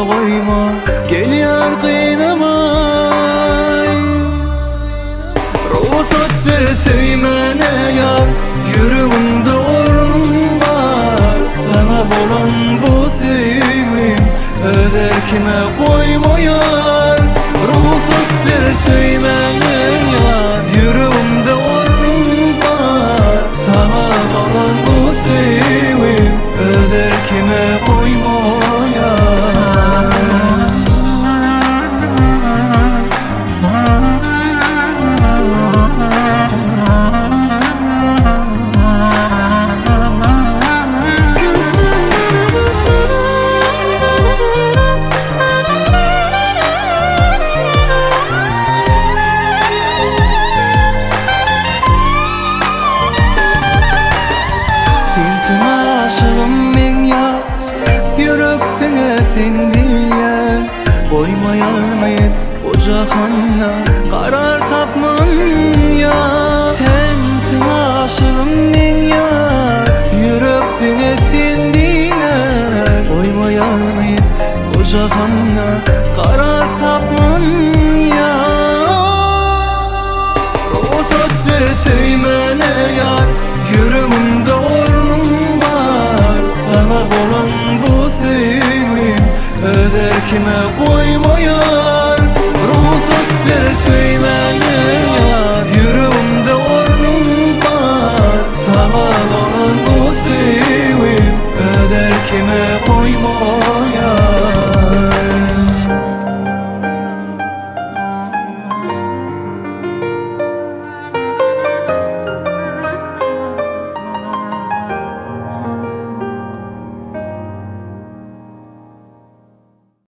koyma, gel yar kıynamay. Ruhsattır söymene yar, yüreğimde ornum var. Sana bolan bu sevim öder kime koyma yar. Ruhsattır söymene yar, yüreğimde ornum var. Sana bolan bu sevim öder kime koyma yar. Sensin aşığım men ya, yürektiňe sen diýen. Koymayalmayız bu jahanda, karar tapman ya. Sensin aşığım men ya, yürektiňe sen diýen. Koymayalmayız bu jahanda, karar tapman ya. Ruhsattır söymene yar, yüreğimde ornum var. Sana bolan bu sevim öder kime koyma yar.